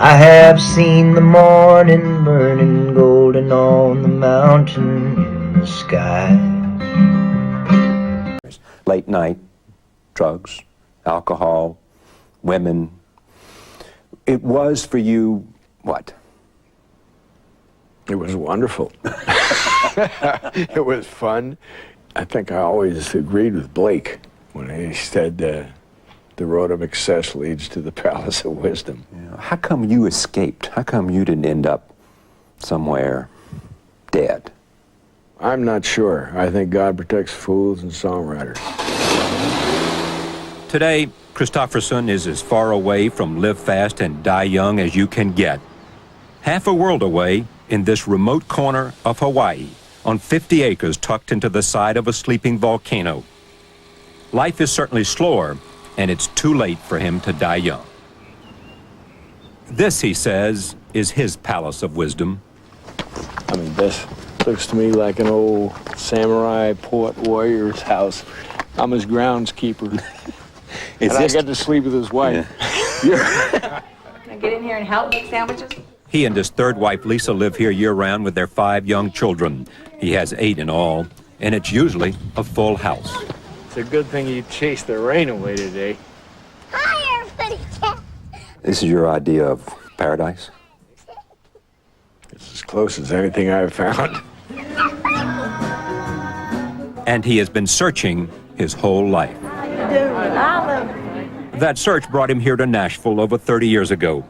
I have seen the morning burning golden on the mountain in the sky. Late night, drugs, alcohol, women. It was for you, what? It was wonderful. It was fun. I think I always agreed with Blake when he said the road of excess leads to the palace of wisdom. Yeah. How come you escaped? How come you didn't end up somewhere dead? I'm not sure. I think God protects fools and songwriters. Today, Kristofferson is as far away from live fast and die young as you can get. Half a world away in this remote corner of Hawaii, on 50 acres tucked into the side of a sleeping volcano. Life is certainly slower, and it's too late for him to die young. This, he says, is his palace of wisdom. I mean, this looks to me like an old samurai poet warrior's house. I'm his groundskeeper. And I get to sleep with his wife. Can I get in here and help make sandwiches? He and his third wife, Lisa, live here year-round with their 5 young children. He has 8 in all, and it's usually a full house. It's a good thing you chased the rain away today. Hi, everybody. This is your idea of paradise? It's as close as anything I've found. And he has been searching his whole life. That search brought him here to Nashville over 30 years ago.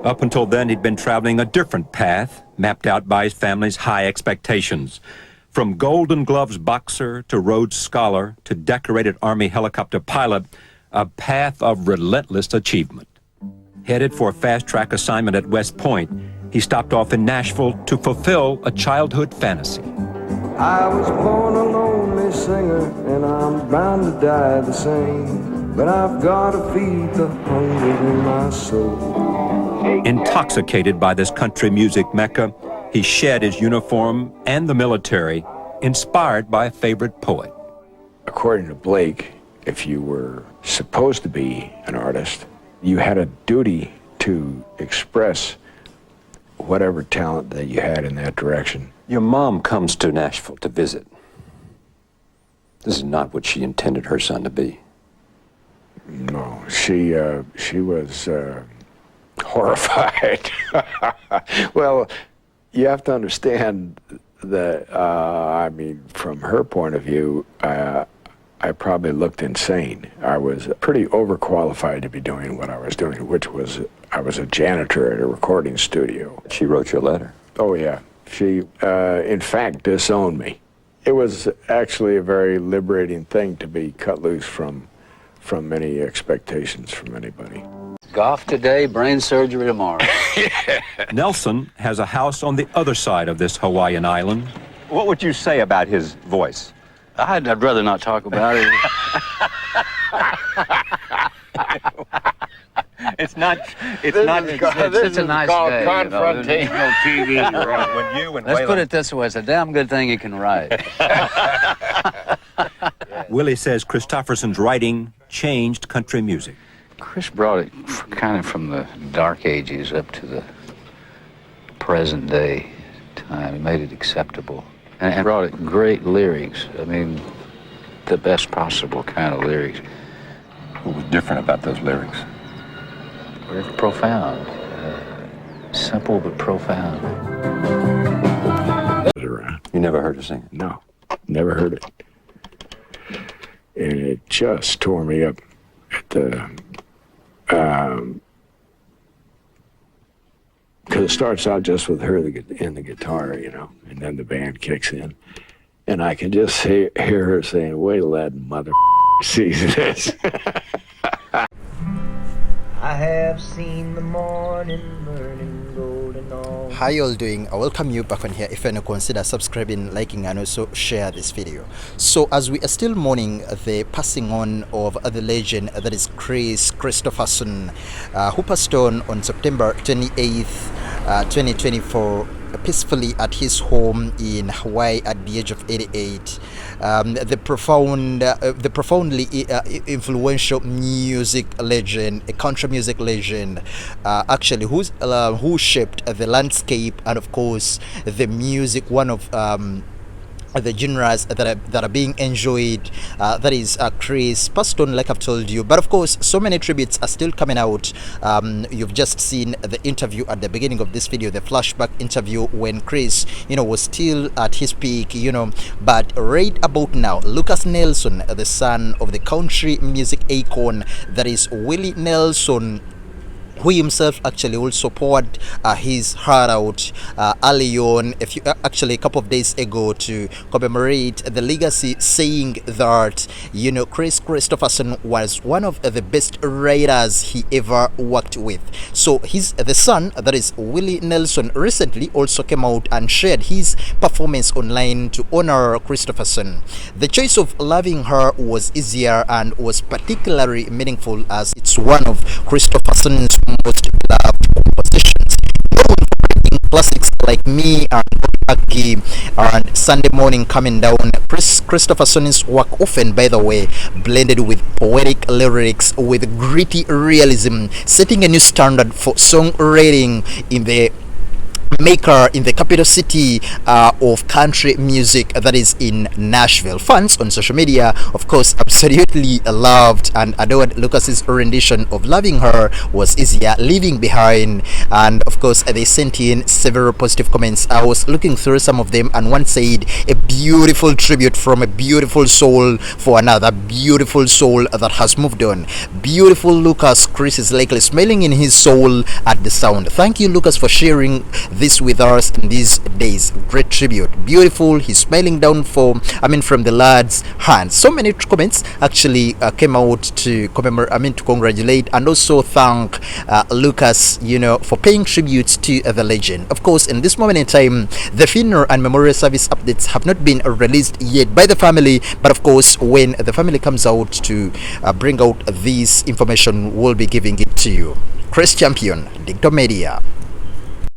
Up until then, he'd been traveling a different path, mapped out by his family's high expectations. From Golden Gloves boxer to Rhodes Scholar to decorated Army helicopter pilot, a path of relentless achievement. Headed for a fast-track assignment at West Point, he stopped off in Nashville to fulfill a childhood fantasy. I was born a lonely singer, and I'm bound to die the same. But I've got to feed the hunger in my soul. Intoxicated by this country music mecca, he shed his uniform and the military, inspired by a favorite poet. According to Blake, if you were supposed to be an artist, you had a duty to express whatever talent that you had in that direction. Your mom comes to Nashville to visit. This is not what she intended her son to be. No, she was horrified. Well, you have to understand that, I mean, from her point of view, I probably looked insane. I was pretty overqualified to be doing what I was doing, which was, I was a janitor at a recording studio. She wrote you a letter. Oh, yeah. She, in fact, disowned me. It was actually a very liberating thing to be cut loose from many expectations from anybody. Golf today, brain surgery tomorrow. Nelson has a house on the other side of this Hawaiian island. What would you say about his voice? I'd rather not talk about it. It's not. It's a nice day. Confrontation. No TV. When you and Let's Waylon... put it this way: it's a damn good thing he can write. Willie says Kristofferson's writing changed country music. Kris brought it kind of from the dark ages up to the present day time. He made it acceptable. And brought it great lyrics. I mean, the best possible kind of lyrics. What was different about those lyrics? Very profound. Simple but profound. You never heard her sing it? No, never heard it. And it just tore me up at the, because it starts out just with her and the guitar, you know, and then the band kicks in. And I can just hear her saying, wait till that mother sees this. I have seen the morning burning golden on. How you all doing? I welcome you back on here. If you consider subscribing, liking, and also share this video. So as we are still mourning the passing on of the legend that is Kris Kristofferson, who passed on September 28th, 2024 peacefully at his home in Hawaii at the age of 88. The profoundly influential music legend, a country music legend, actually who shaped the landscape and of course the music, one of the genres that are being enjoyed, that is Kris passed on, like I've told you. But of course, so many tributes are still coming out. You've just seen the interview at the beginning of this video, the flashback interview when Kris, was still at his peak, But right about now, Lucas Nelson, the son of the country music icon, that is Willie Nelson, who himself actually also poured his heart out early on, actually a couple of days ago, to commemorate the legacy, saying that Kris Kristofferson was one of the best writers he ever worked with. So the son, that is Willie Nelson, recently also came out and shared his performance online to honor Kristofferson. The choice of Loving Her was easier and was particularly meaningful as it's one of Kristofferson's most beloved compositions, known for writing classics like Me and Aggie and Sunday Morning Coming Down. Kris Kristofferson's work often, by the way, blended with poetic lyrics with gritty realism, setting a new standard for songwriting in the capital city of country music, that is in Nashville. Fans on social media, of course, absolutely loved and adored Lucas's rendition of Loving Her was easier, leaving behind, and of course they sent in several positive comments. I was looking through some of them, and one said, a beautiful tribute from a beautiful soul for another beautiful soul that has moved on. Beautiful Lucas. Kris is likely smiling in his soul at the sound. Thank you, Lucas, for sharing this with us in these days. Great tribute. Beautiful. He's smiling down from the lad's hands. So many comments actually came out to commemorate, to congratulate and also thank Lucas, for paying tributes to the legend. Of course, in this moment in time, the funeral and memorial service updates have not been released yet by the family, but of course, when the family comes out to bring out this information, we'll be giving it to you. Kris Champion, Dicto Media.